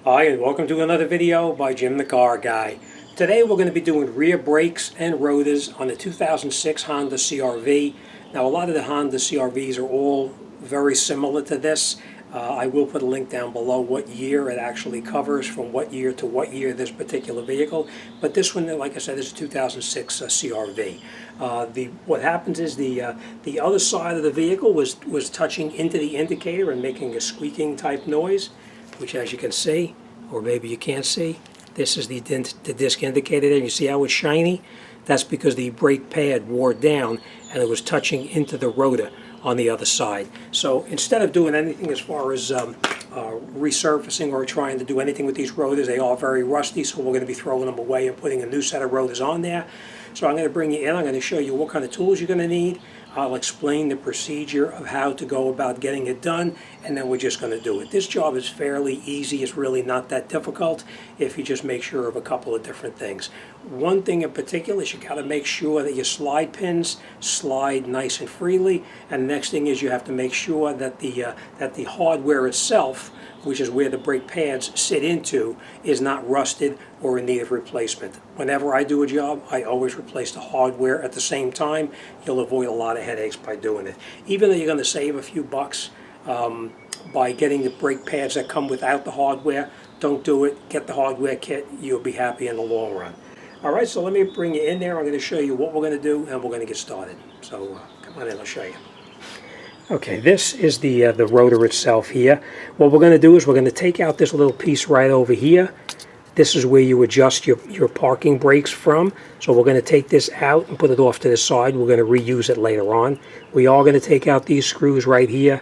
Hi, and welcome to another video by Jim the Car Guy. Today we're going to be doing rear brakes and rotors on the 2006 Honda CRV. Now a lot of the Honda CRVs are all very similar to this. I will put a link down below what year it actually covers, from what year to what year this particular vehicle. But this one, like I said, is a 2006 CRV. What happens is the other side of the vehicle was touching into the indicator and making a squeaking type noise, which, as you can see, or maybe you can't see, this is the disc indicator there. You see how it's shiny? That's because the brake pad wore down and it was touching into the rotor on the other side. So instead of doing anything as far as resurfacing or trying to do anything with these rotors, they are very rusty, so we're going to be throwing them away and putting a new set of rotors on there. So I'm going to bring you in. I'm going to show you what kind of tools you're going to need. I'll explain the procedure of how to go about getting it done, and then we're just going to do it. This job is fairly easy. It's really not that difficult if you just make sure of a couple of different things. One thing in particular is you got to make sure that your slide pins slide nice and freely, and the next thing is you have to make sure that the hardware itself, which is where the brake pads sit into, is not rusted or in need of replacement. Whenever I do a job, I always replace the hardware at the same time. You'll avoid a lot of headaches by doing it. Even though you're going to save a few bucks by getting the brake pads that come without the hardware, don't do it. Get the hardware kit. You'll be happy in the long run. All right, so let me bring you in there. I'm going to show you what we're going to do, and we're going to get started. So come on in, I'll show you. Okay, this is the rotor itself here. What we're going to do is we're going to take out this little piece right over here. This is where you adjust your parking brakes from. So we're going to take this out and put it off to the side. We're going to reuse it later on. We are going to take out these screws right here.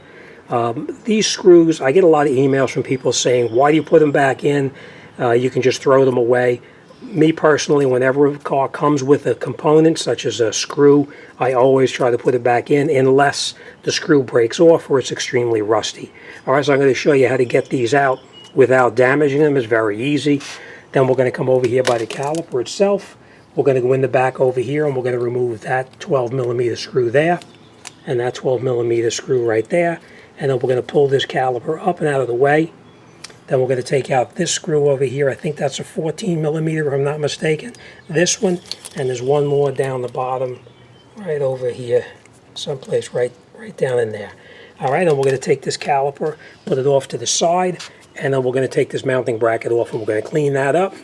These screws, I get a lot of emails from people saying, why do you put them back in? You can just throw them away. Me personally, whenever a car comes with a component such as a screw, I always try to put it back in unless the screw breaks off or it's extremely rusty. All right, so I'm going to show you how to get these out without damaging them. It's very easy. Then we're going to come over here by the caliper itself. We're going to go in the back over here and we're going to remove that 12mm screw there and that 12mm screw right there. And then we're going to pull this caliper up and out of the way. Then we're going to take out this screw over here. I think that's a 14mm if I'm not mistaken. This one, and there's one more down the bottom right over here, someplace right down in there. All right, and we're going to take this caliper, put it off to the side, and then we're going to take this mounting bracket off and we're going to clean that up.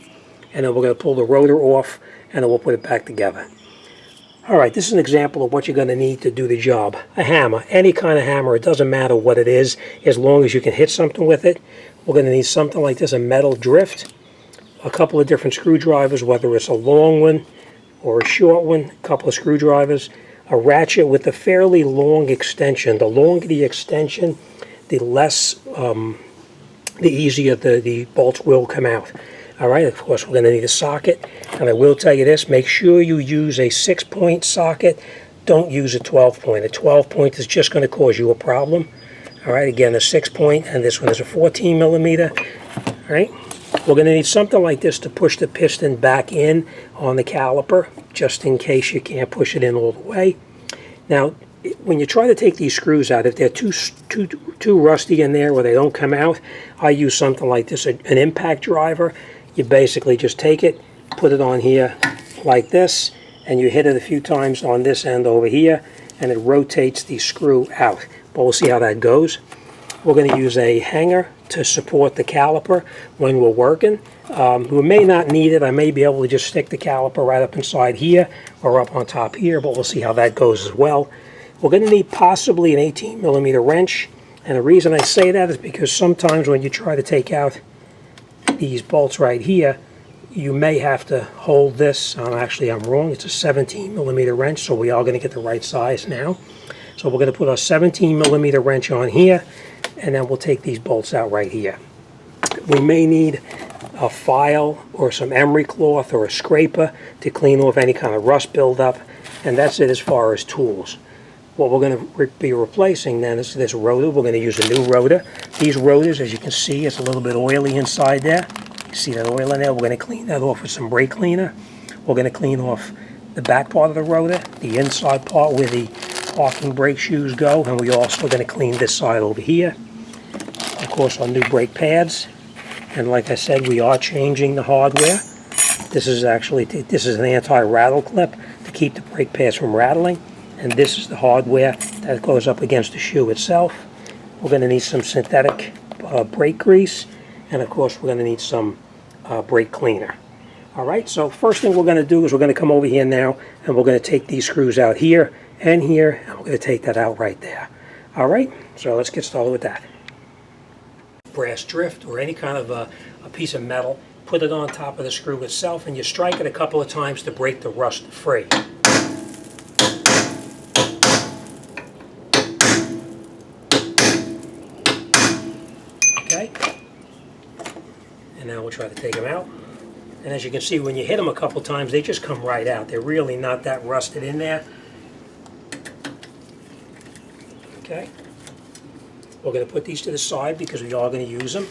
And then we're going to pull the rotor off and then we'll put it back together. All right, this is an example of what you're going to need to do the job. A hammer, any kind of hammer, it doesn't matter what it is, as long as you can hit something with it. We're going to need something like this, a metal drift, a couple of different screwdrivers, whether it's a long one or a short one, a couple of screwdrivers, a ratchet with a fairly long extension. The longer the extension, the less, the easier the bolts will come out. All right, of course, we're going to need a socket, and I will tell you this, make sure you use a 6-point socket. Don't use a 12-point. A 12-point is just going to cause you a problem. All right, again, a 6-point, and this one is a 14mm. All right, we're going to need something like this to push the piston back in on the caliper, just in case you can't push it in all the way. Now, when you try to take these screws out, if they're too rusty in there or they don't come out, I use something like this, an impact driver. You basically just take it, put it on here like this, and you hit it a few times on this end over here, and it rotates the screw out. But we'll see how that goes. We're going to use a hanger to support the caliper when we're working. We may not need it. I may be able to just stick the caliper right up inside here or up on top here, but we'll see how that goes as well. We're going to need possibly an 18mm wrench, and the reason I say that is because sometimes when you try to take out these bolts right here, you may have to hold this. Actually, I'm wrong. It's a 17mm wrench, so we are going to get the right size now. So we're going to put our 17mm wrench on here, and then we'll take these bolts out right here. We may need a file or some emery cloth or a scraper to clean off any kind of rust buildup, and that's it as far as tools. What we're going to be replacing then is this rotor. We're going to use a new rotor. These rotors, as you can see, it's a little bit oily inside there. You see that oil in there? We're going to clean that off with some brake cleaner. We're going to clean off the back part of the rotor, the inside part where the parking brake shoes go, and we're also going to clean this side over here. Of course, our new brake pads. And like I said, we are changing the hardware. This is an anti-rattle clip to keep the brake pads from rattling. And this is the hardware that goes up against the shoe itself. We're going to need some synthetic brake grease, and of course we're going to need some brake cleaner. Alright, so first thing we're going to do is we're going to come over here now, and we're going to take these screws out here and here, and we're going to take that out right there. Alright, so let's get started with that. Brass drift or any kind of a piece of metal, put it on top of the screw itself, and you strike it a couple of times to break the rust free. Okay, and now we'll try to take them out. And as you can see, when you hit them a couple times, they just come right out. They're really not that rusted in there. Okay, we're going to put these to the side because we are going to use them.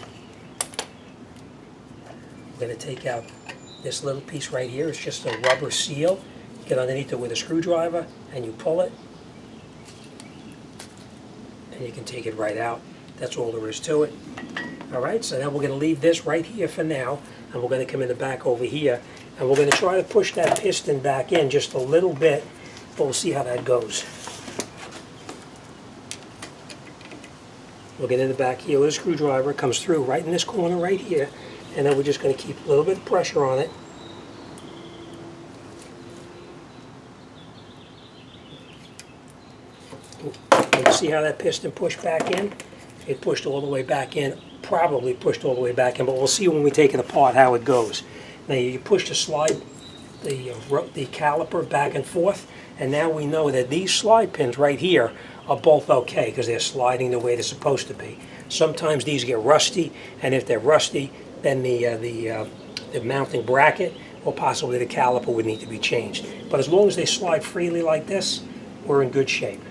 We're going to take out this little piece right here. It's just a rubber seal. Get underneath it with a screwdriver and you pull it, and you can take it right out. That's all there is to it. Alright, so now we're going to leave this right here for now, and we're going to come in the back over here, and we're going to try to push that piston back in just a little bit, but we'll see how that goes. We'll get in the back here with a screwdriver. It comes through right in this corner right here, and then we're just going to keep a little bit of pressure on it. And you see how that piston pushed back in? It pushed all the way back in, probably pushed all the way back in, but we'll see when we take it apart how it goes. Now you push the slide, the caliper back and forth, and now we know that these slide pins right here are both okay because they're sliding the way they're supposed to be. Sometimes these get rusty, and if they're rusty, then the mounting bracket or possibly the caliper would need to be changed. But as long as they slide freely like this, we're in good shape.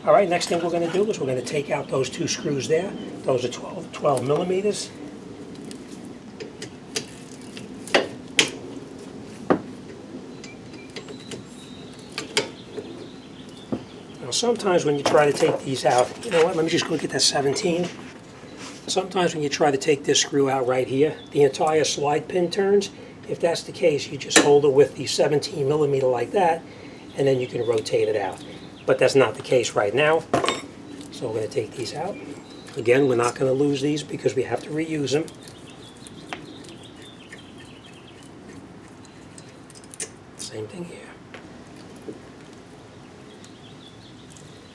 Alright, next thing we're going to do is we're going to take out those two screws there. Those are 12 millimeters. Now sometimes when you try to take these out, you know what, let me just go get that 17. Sometimes when you try to take this screw out right here, the entire slide pin turns. If that's the case, you just hold it with the 17 millimeter like that, and then you can rotate it out. But that's not the case right now. So we're going to take these out. Again, we're not going to lose these because we have to reuse them. Same thing here.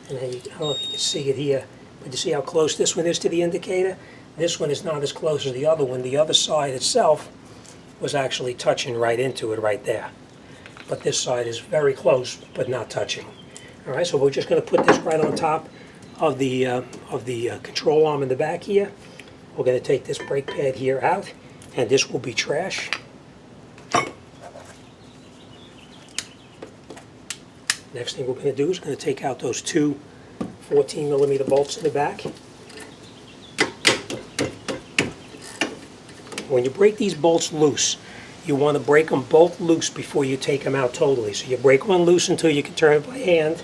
And then I don't know if you can see it here, but you see how close this one is to the indicator? This one is not as close as the other one. The other side itself was actually touching right into it right there. But this side is very close, but not touching. Alright, so we're just going to put this right on top of the control arm in the back here. We're going to take this brake pad here out, and this will be trash. Next thing we're going to do is going to take out those two 14 millimeter bolts in the back. When you break these bolts loose, you want to break them both loose before you take them out totally. So you break one loose until you can turn it by hand,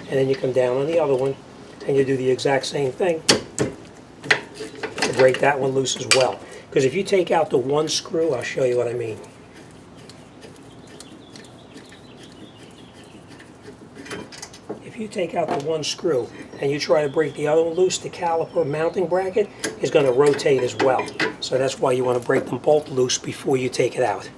and then you come down on the other one, and you do the exact same thing to break that one loose as well. Because if you take out the one screw, I'll show you what I mean. If you take out the one screw and you try to break the other one loose, the caliper mounting bracket is going to rotate as well. So that's why you want to break them both loose before you take it out.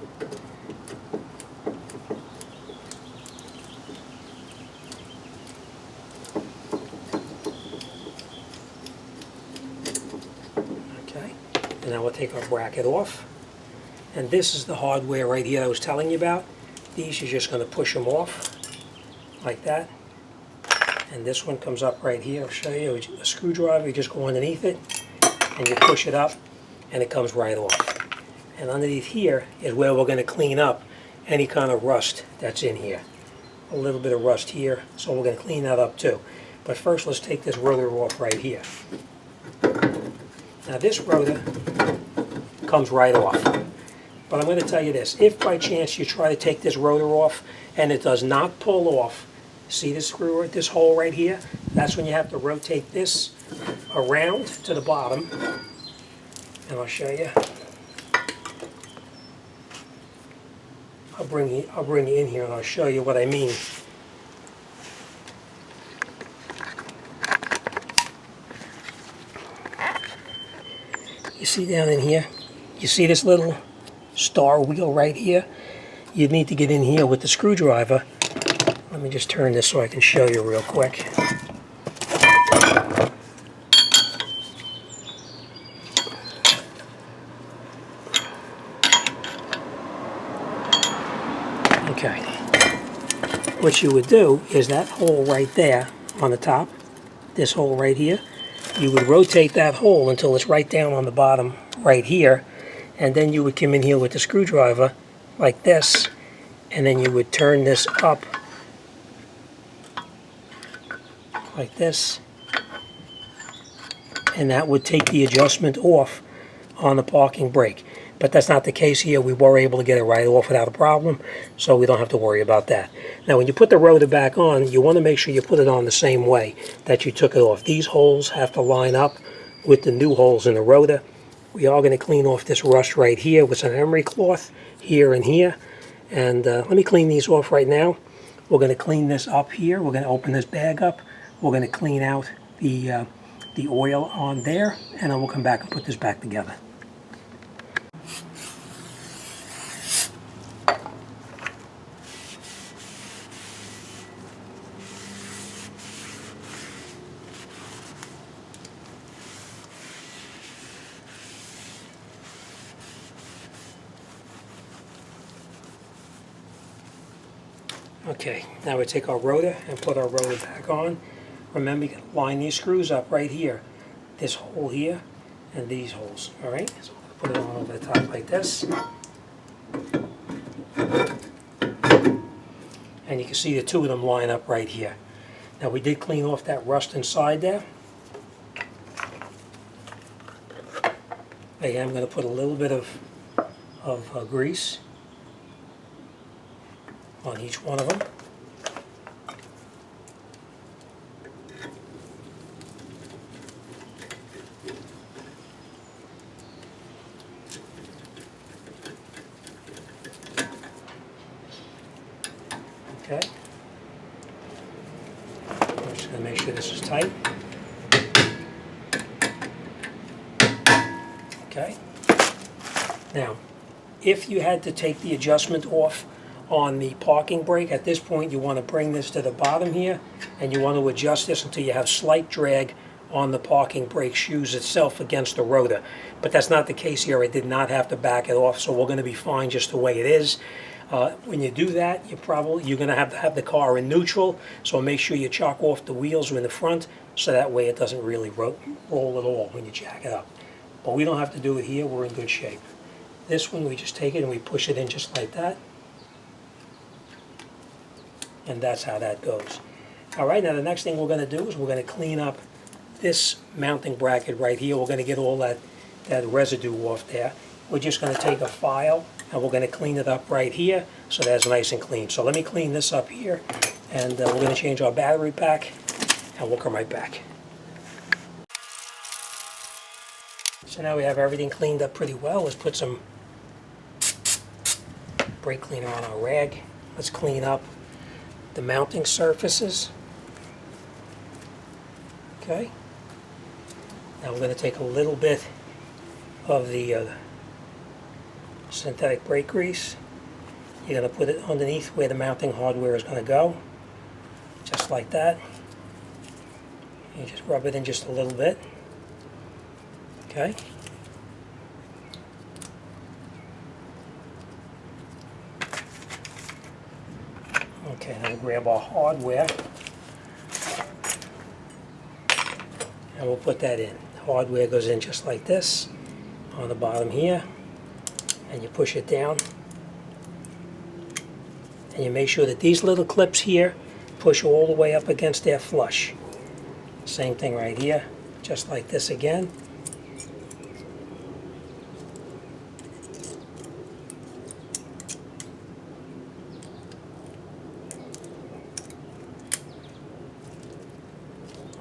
Okay, and now we'll take our bracket off. And this is the hardware right here I was telling you about. These you're just going to push them off like that. And this one comes up right here. I'll show you a screwdriver. You just go underneath it and you push it up, and it comes right off. And underneath here is where we're going to clean up any kind of rust that's in here. A little bit of rust here, so we're going to clean that up too. But first let's take this rotor off right here. Now this rotor comes right off. But I'm going to tell you this, if by chance you try to take this rotor off and it does not pull off, see this screw, this hole right here? That's when you have to rotate this around to the bottom. And I'll show you. I'll bring you in here and I'll show you what I mean. You see down in here, you see this little star wheel right here? You need to get in here with the screwdriver. Let me just turn this so I can show you real quick. Okay. What you would do is that hole right there on the top, this hole right here, you would rotate that hole until it's right down on the bottom right here, and then you would come in here with the screwdriver like this, and then you would turn this up like this, and that would take the adjustment off on the parking brake. But that's not the case here. We were able to get it right off without a problem, so we don't have to worry about that. Now when you put the rotor back on, you want to make sure you put it on the same way that you took it off. These holes have to line up with the new holes in the rotor. We are going to clean off this rust right here with some emery cloth here and here. And let me clean these off right now. We're going to clean this up here. We're going to open this bag up. We're going to clean out the oil on there, and then we'll come back and put this back together. Okay, now we take our rotor and put our rotor back on. Remember, you can line these screws up right here. This hole here and these holes, all right? So we'll put it on over the top like this. And you can see the two of them line up right here. Now we did clean off that rust inside there. Again, I'm going to put a little bit of grease on each one of them. Okay. I'm just going to make sure this is tight. Okay. Now, if you had to take the adjustment off on the parking brake, at this point you want to bring this to the bottom here, and you want to adjust this until you have slight drag on the parking brake shoes itself against the rotor. But that's not the case here. I did not have to back it off, so we're going to be fine just the way it is. When you do that, you're going to have the car in neutral, so make sure you chalk off the wheels in the front, so that way it doesn't really roll at all when you jack it up. But we don't have to do it here. We're in good shape. This one, we just take it and we push it in just like that. And that's how that goes. All right, now the next thing we're going to do is we're going to clean up this mounting bracket right here. We're going to get all that residue off there. We're just going to take a file and we're going to clean it up right here so that's nice and clean. So let me clean this up here, and we're going to change our battery pack, and we'll come right back. So now we have everything cleaned up pretty well. Let's put some brake cleaner on our rag. Let's clean up the mounting surfaces. Okay. Now we're going to take a little bit of the synthetic brake grease. You're going to put it underneath where the mounting hardware is going to go, just like that. You just rub it in just a little bit. Okay. Okay, now we'll grab our hardware and we'll put that in. The hardware goes in just like this on the bottom here, and you push it down, and you make sure that these little clips here push all the way up against their flush. Same thing right here, just like this again.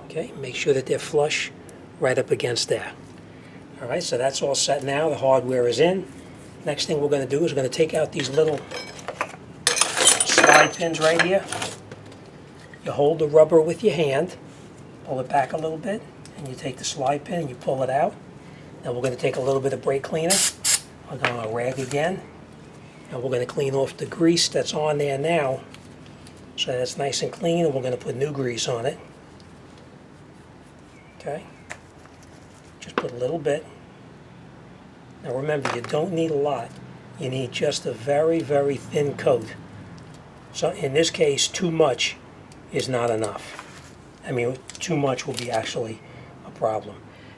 Okay, make sure that they're flush right up against there. All right, so that's all set now. The hardware is in. Next thing we're going to do is we're going to take out these little slide pins right here. You hold the rubber with your hand, pull it back a little bit, and you take the slide pin and you pull it out. Now we're going to take a little bit of brake cleaner. I'll go on a rag again, and we're going to clean off the grease that's on there now, so that's nice and clean, and we're going to put new grease on it. Okay, just put a little bit. Now remember, you don't need a lot. You need just a very, very thin coat. So in this case, too much is not enough. I mean, too much will be actually a problem.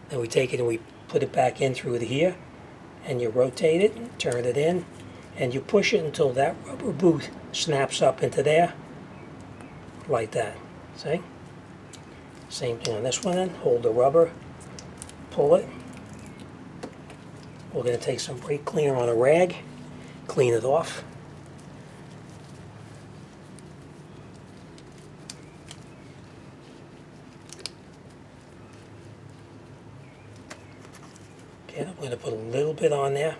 Then we take it and we put it back in through here, and you rotate it, turn it in, and you push it until that rubber boot snaps up into there, like that. See? Same thing on this one then. Hold the rubber, pull it. We're going to take some brake cleaner on a rag, clean it off. Okay, I'm going to put a little bit on there.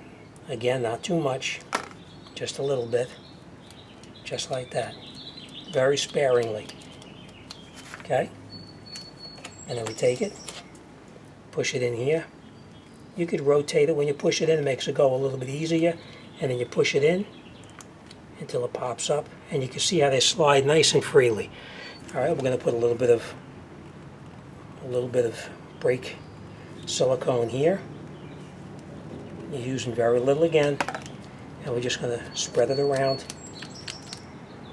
Again, not too much, just a little bit, just like that. Very sparingly. Okay? And then we take it, push it in here. You could rotate it when you push it in, it makes it go a little bit easier, and then you push it in until it pops up, and you can see how they slide nice and freely. All right, we're going to put a little bit of brake silicone here. You're using very little again, and we're just going to spread it around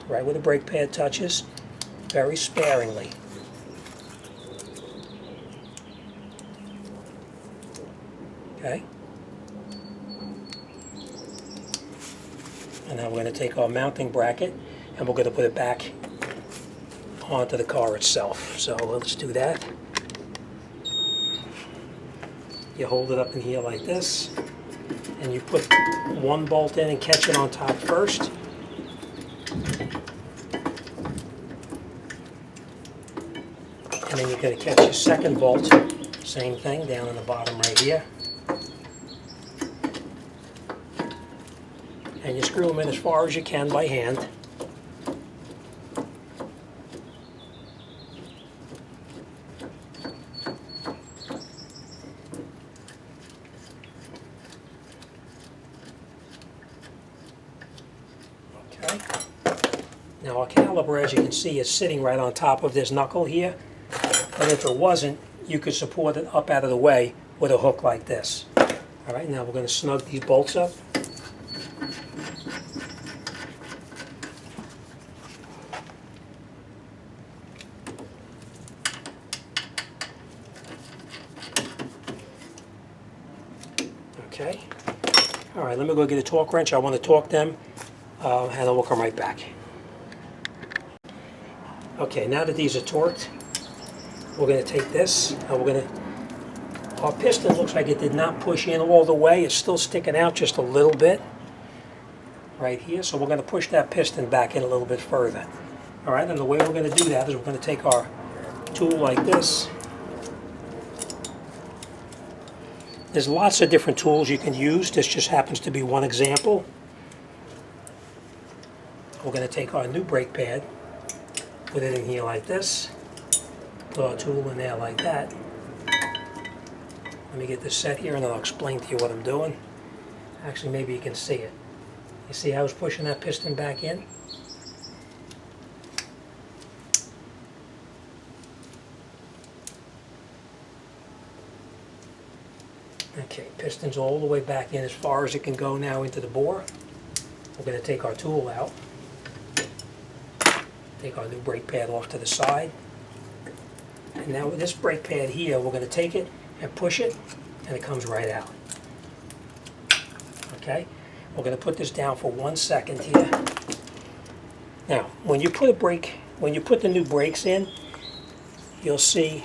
right where the brake pad touches, very sparingly. Okay. And now we're going to take our mounting bracket and we're going to put it back onto the car itself. So let's do that. You hold it up in here like this, and you put one bolt in and catch it on top first. And then you're going to catch your second bolt, same thing, down in the bottom right here. And you screw them in as far as you can by hand. Okay. Now our caliper, as you can see, is sitting right on top of this knuckle here. But if it wasn't, you could support it up out of the way with a hook like this. All right, now we're going to snug these bolts up. Okay. All right, let me go get a torque wrench. I want to torque them, and then we'll come right back. Okay, now that these are torqued, we're going to take this, and we're going to, our piston looks like it did not push in all the way. It's still sticking out just a little bit right here, so we're going to push that piston back in a little bit further. All right, and the way we're going to do that is we're going to take our tool like this. There's lots of different tools you can use. This just happens to be one example. We're going to take our new brake pad, put it in here like this, put our tool in there like that. Let me get this set here and then I'll explain to you what I'm doing. Actually, maybe you can see it. You see how I was pushing that piston back in? Okay, piston's all the way back in as far as it can go now into the bore. We're going to take our tool out. Take our new brake pad off to the side. And now with this brake pad here, we're going to take it and push it, and it comes right out. Okay, we're going to put this down for 1 second here. Now, when you put the new brakes in, you'll see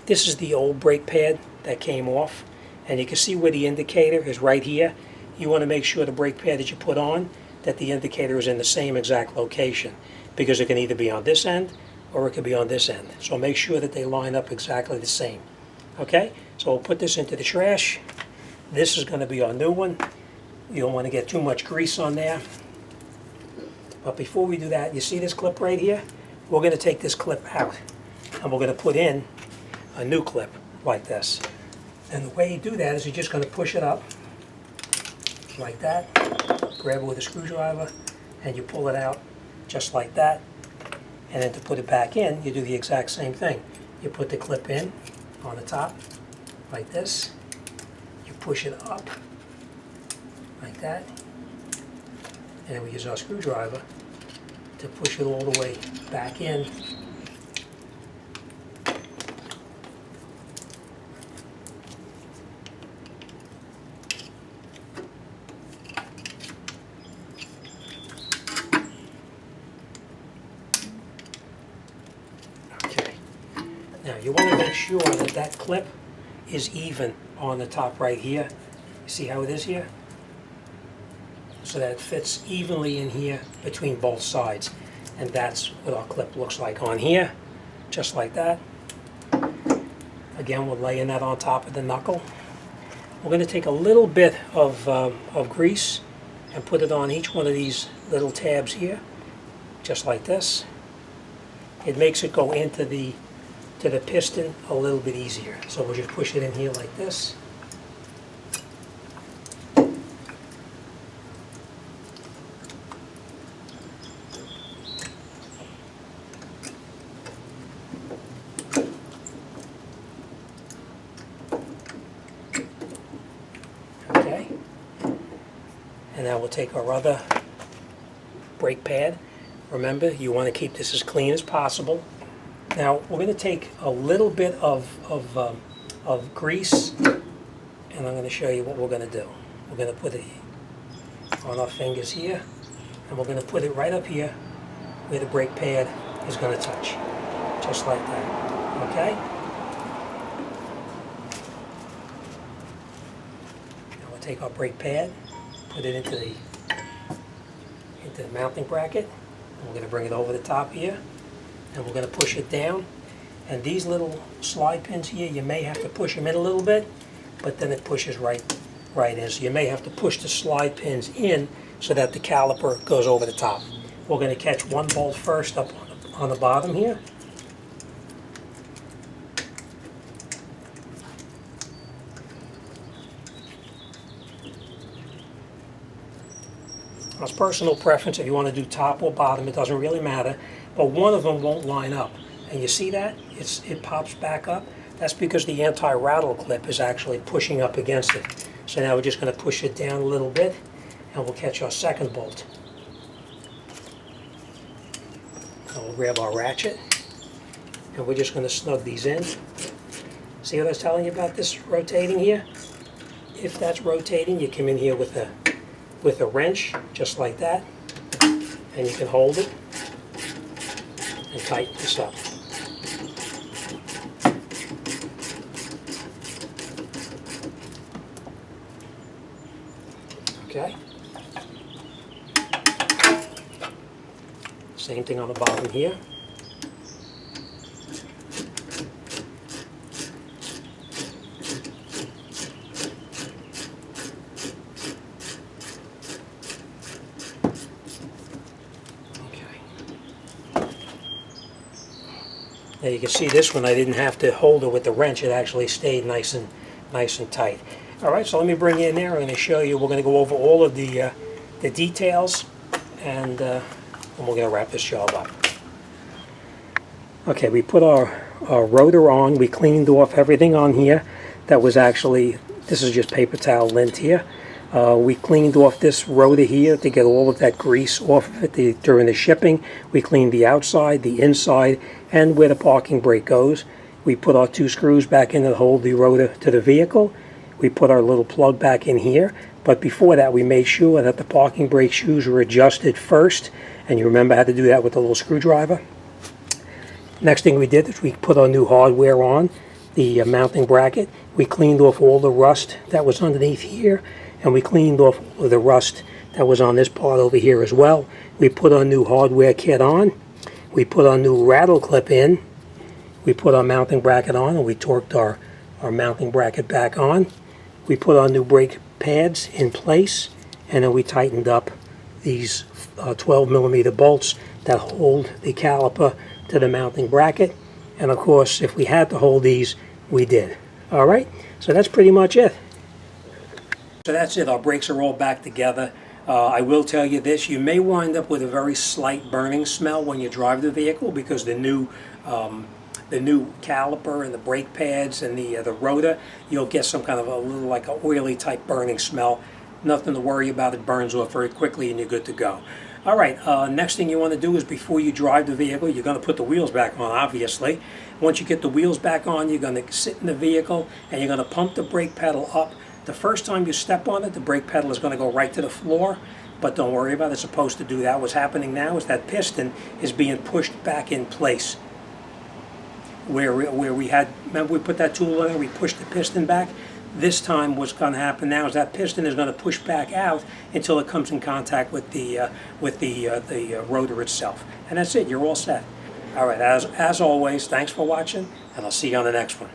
this is the old brake pad that came off. And you can see where the indicator is right here. You want to make sure the brake pad that you put on, that the indicator is in the same exact location, because it can either be on this end or it could be on this end. So make sure that they line up exactly the same. Okay, so we'll put this into the trash. This is going to be our new one. You don't want to get too much grease on there. But before we do that, you see this clip right here? We're going to take this clip out and we're going to put in a new clip like this. And the way you do that is you're just going to push it up like that, grab it with a screwdriver, and you pull it out just like that. And then to put it back in, you do the exact same thing. You put the clip in on the top like this, you push it up like that, and then we use our screwdriver to push it all the way back in. Okay. Now you want to make sure that that clip is even on the top right here. You see how it is here? So that it fits evenly in here between both sides. And that's what our clip looks like on here, just like that. Again, we're laying that on top of the knuckle. We're going to take a little bit of grease and put it on each one of these little tabs here, just like this. It makes it go into the piston a little bit easier. So we'll just push it in here like this. Okay. And now we'll take our other brake pad. Remember, you want to keep this as clean as possible. Now we're going to take a little bit of grease, and I'm going to show you what we're going to do. We're going to put it on our fingers here, and we're going to put it right up here where the brake pad is going to touch, just like that. Okay? Now we'll take our brake pad, put it into the mounting bracket, and we're going to bring it over the top here. And we're going to push it down, and these little slide pins here, you may have to push them in a little bit, but then it pushes right in. So you may have to push the slide pins in so that the caliper goes over the top. We're going to catch one bolt first up on the bottom here. It's personal preference. If you want to do top or bottom, it doesn't really matter. But one of them won't line up. And you see that? It pops back up. That's because the anti-rattle clip is actually pushing up against it. So now we're just going to push it down a little bit, and we'll catch our second bolt. And we'll grab our ratchet, and we're just going to snug these in. See what I was telling you about this rotating here? If that's rotating, you come in here with a wrench, just like that, and you can hold it and tighten this up. Okay. Same thing on the bottom here. Now you can see this one, I didn't have to hold it with the wrench. It actually stayed nice and tight. All right, so let me bring you in there. I'm going to show you. We're going to go over all of the details, and we're going to wrap this job up. Okay, we put our rotor on. We cleaned off everything on here. That was actually, this is just paper towel lint here. We cleaned off this rotor here to get all of that grease off of it during the shipping. We cleaned the outside, the inside, and where the parking brake goes. We put our 2 screws back in to hold the rotor to the vehicle. We put our little plug back in here. But before that, we made sure that the parking brake shoes were adjusted first. And you remember how to do that with the little screwdriver. Next thing we did is we put our new hardware on, the mounting bracket. We cleaned off all the rust that was underneath here. And we cleaned off the rust that was on this part over here as well. We put our new hardware kit on. We put our new rattle clip in. We put our mounting bracket on, and we torqued our mounting bracket back on. We put our new brake pads in place, and then we tightened up these 12 millimeter bolts that hold the caliper to the mounting bracket. And of course, if we had to hold these, we did. All right, so that's pretty much it. So that's it. Our brakes are all back together. I will tell you this, you may wind up with a very slight burning smell when you drive the vehicle, because the new caliper and the brake pads and the rotor, you'll get some kind of a little like an oily type burning smell. Nothing to worry about. It burns off very quickly and you're good to go. All right, next thing you want to do is, before you drive the vehicle, you're going to put the wheels back on, obviously. Once you get the wheels back on, you're going to sit in the vehicle and you're going to pump the brake pedal up. The first time you step on it, the brake pedal is going to go right to the floor, but don't worry about it. It's supposed to do that. What's happening now is that piston is being pushed back in place. Where we had, remember we put that tool in there, we pushed the piston back? This time what's going to happen now is that piston is going to push back out until it comes in contact with the rotor itself. And that's it, you're all set. All right, as always, thanks for watching, and I'll see you on the next one.